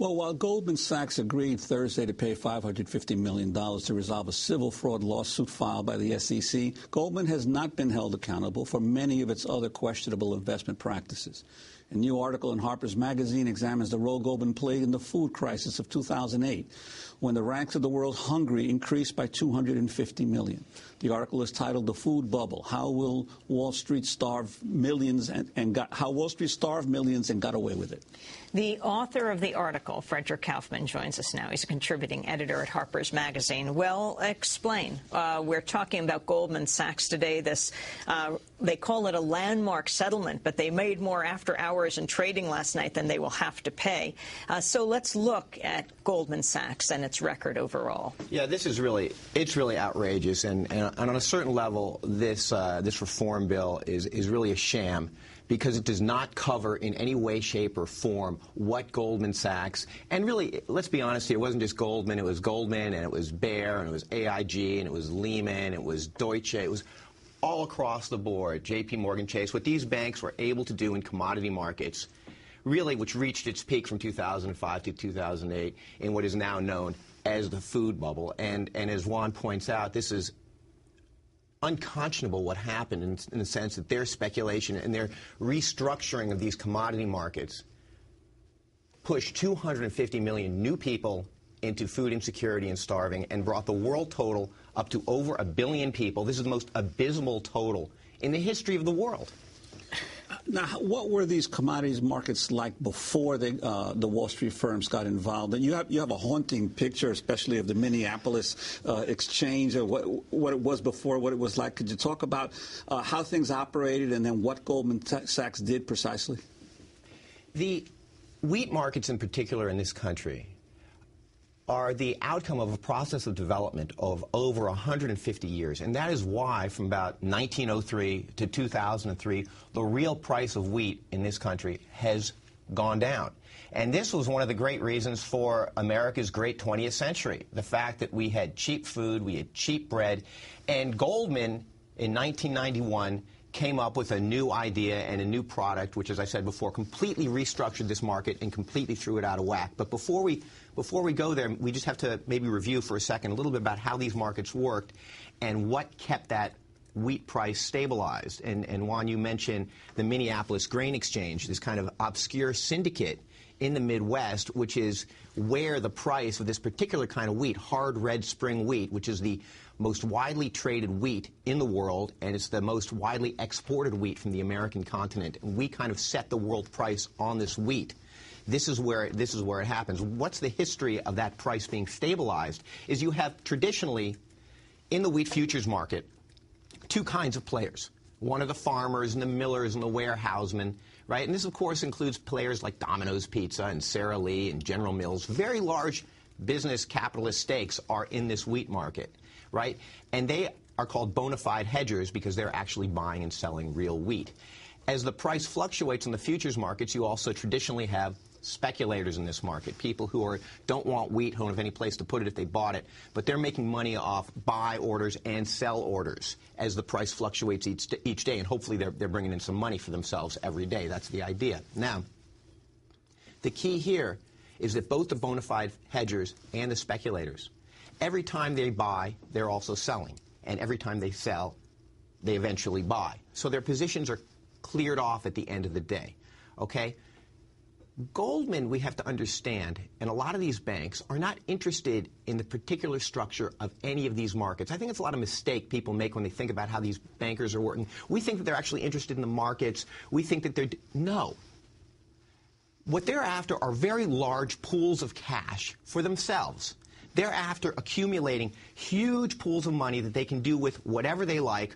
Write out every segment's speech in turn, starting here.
Well, while Goldman Sachs agreed Thursday to pay $550 million to resolve a civil fraud lawsuit filed by the SEC, Goldman has not been held accountable for many of its other questionable investment practices. A new article in Harper's Magazine examines the role Goldman played in the food crisis of 2008, when the ranks of the world hungry increased by 250 million. The article is titled "The Food Bubble: How Wall Street Starved Millions and Got Away with It." The author of the article, Frederick Kaufman, joins us now. He's a contributing editor at Harper's Magazine. Well, explain. We're talking about Goldman Sachs today. They call it a landmark settlement, but they made more after hours and trading last night than they will have to pay. So let's look at Goldman Sachs and its record overall. Yeah, it's really outrageous, and on a certain level, this reform bill is really a sham, because it does not cover in any way, shape, or form what Goldman Sachs, and really, let's be honest here, it wasn't just Goldman, it was Goldman, and it was Bayer, and it was AIG, and it was Lehman, it was Deutsche, it was all across the board, JP Morgan Chase, what these banks were able to do in commodity markets, really, which reached its peak from 2005 to 2008 in what is now known as the food bubble. And as Juan points out, this is unconscionable what happened in the sense that their speculation and their restructuring of these commodity markets pushed 250 million new people into food insecurity and starving and brought the world total up to over 1 billion people. This is the most abysmal total in the history of the world. Now, what were these commodities markets like before the Wall Street firms got involved? And you have a haunting picture, especially of the Minneapolis exchange, or what it was before, what it was like. Could you talk about how things operated and then what Goldman Sachs did precisely? The wheat markets in particular in this country are the outcome of a process of development of over 150 years. And that is why, from about 1903 to 2003, the real price of wheat in this country has gone down. And this was one of the great reasons for America's great 20th century, the fact that we had cheap food, we had cheap bread, and Goldman in 1991 came up with a new idea and a new product, which, as I said before, completely restructured this market and completely threw it out of whack. But before we go there, we just have to maybe review for a second a little bit about how these markets worked and what kept that wheat price stabilized. And Juan, you mentioned the Minneapolis Grain Exchange, this kind of obscure syndicate in the Midwest, which is where the price of this particular kind of wheat, hard red spring wheat, which is the most widely traded wheat in the world, and it's the most widely exported wheat from the American continent. And we kind of set the world price on this wheat. This is where it happens. What's the history of that price being stabilized is you have traditionally in the wheat futures market two kinds of players. One are the farmers and the millers and the warehousemen, right? And this, of course, includes players like Domino's Pizza and Sara Lee and General Mills. Very large business capitalist stakes are in this wheat market, right? And they are called bona fide hedgers because they're actually buying and selling real wheat. As the price fluctuates in the futures markets, you also traditionally have speculators in this market, people who don't want wheat, who don't have any place to put it if they bought it, but they're making money off buy orders and sell orders as the price fluctuates each day, and hopefully they're bringing in some money for themselves every day. That's the idea. Now, the key here is that both the bona fide hedgers and the speculators, every time they buy, they're also selling, and every time they sell, they eventually buy. So their positions are cleared off at the end of the day, okay? Goldman, we have to understand, and a lot of these banks are not interested in the particular structure of any of these markets. I think it's a lot of mistake people make when they think about how these bankers are working. We think that they're actually interested in the markets. We think that they're... No. What they're after are very large pools of cash for themselves. They're after accumulating huge pools of money that they can do with whatever they like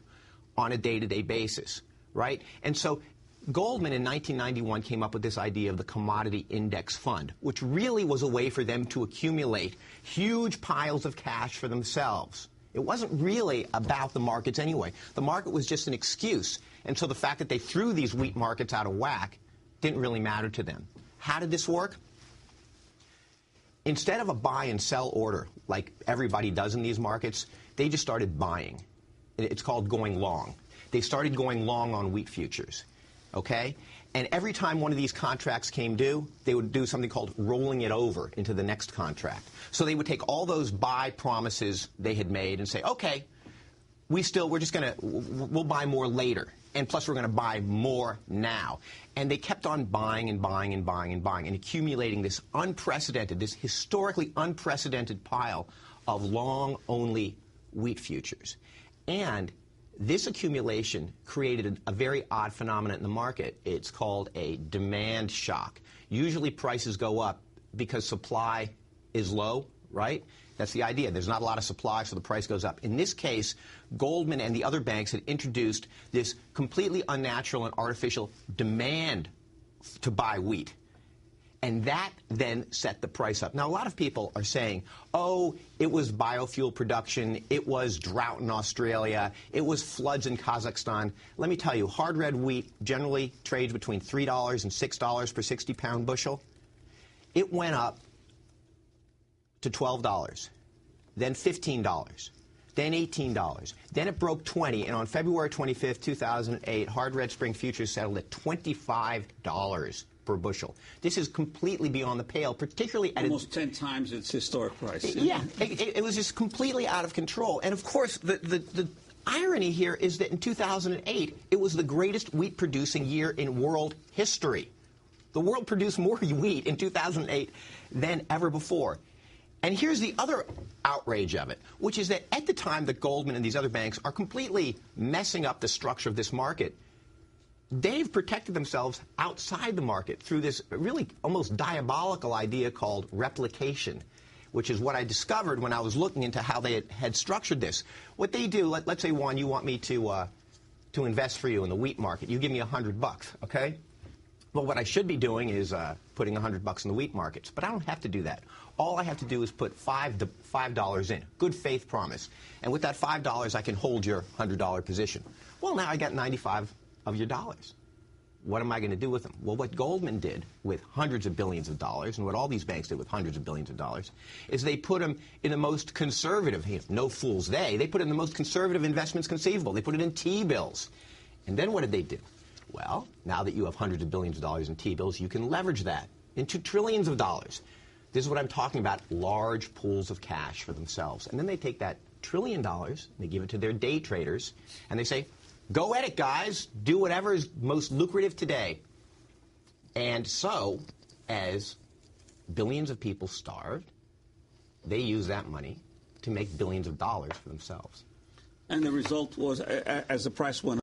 on a day-to-day basis, right? And so Goldman in 1991 came up with this idea of the Commodity Index Fund, which really was a way for them to accumulate huge piles of cash for themselves. It wasn't really about the markets anyway. The market was just an excuse. And so the fact that they threw these wheat markets out of whack didn't really matter to them. How did this work? Instead of a buy and sell order like everybody does in these markets, they just started buying. It's called going long. They started going long on wheat futures. Okay? And every time one of these contracts came due, they would do something called rolling it over into the next contract. So they would take all those buy promises they had made and say, okay, we'll buy more later. And plus we're going to buy more now. And they kept on buying and buying and buying and buying and accumulating this historically unprecedented pile of long-only wheat futures. And this accumulation created a very odd phenomenon in the market. It's called a demand shock. Usually prices go up because supply is low, right? That's the idea. There's not a lot of supply, so the price goes up. In this case, Goldman and the other banks had introduced this completely unnatural and artificial demand to buy wheat. And that then set the price up. Now, a lot of people are saying, oh, it was biofuel production, it was drought in Australia, it was floods in Kazakhstan. Let me tell you, hard red wheat generally trades between $3 and $6 per 60-pound bushel. It went up to $12, then $15, then $18. Then it broke 20, and on February 25th, 2008, hard red spring futures settled at $25 per bushel. This is completely beyond the pale, particularly at almost 10 times its historic price. Yeah, it was just completely out of control. And of course, the irony here is that in 2008, it was the greatest wheat-producing year in world history. The world produced more wheat in 2008 than ever before. And here's the other outrage of it, which is that at the time that Goldman and these other banks are completely messing up the structure of this market, they've protected themselves outside the market through this really almost diabolical idea called replication, which is what I discovered when I was looking into how they had structured this. What they do, let's say, Juan, you want me to invest for you in the wheat market. You give me $100, okay? Well, what I should be doing is putting $100 in the wheat markets, but I don't have to do that. All I have to do is put $5 in, good faith promise. And with that $5, I can hold your $100 position. Well, now I got 95 of your dollars. What am I going to do with them? Well, what Goldman did with hundreds of billions of dollars, and what all these banks did with hundreds of billions of dollars, is they put them in the most conservative, no fools they put it in the most conservative investments conceivable. They put it in T-bills. And then what did they do? Well, now that you have hundreds of billions of dollars in T-bills, you can leverage that into trillions of dollars. This is what I'm talking about, large pools of cash for themselves. And then they take that $1 trillion, they give it to their day traders, and they say, go at it, guys. Do whatever is most lucrative today. And so, as billions of people starved, they use that money to make billions of dollars for themselves. And the result was, as the price went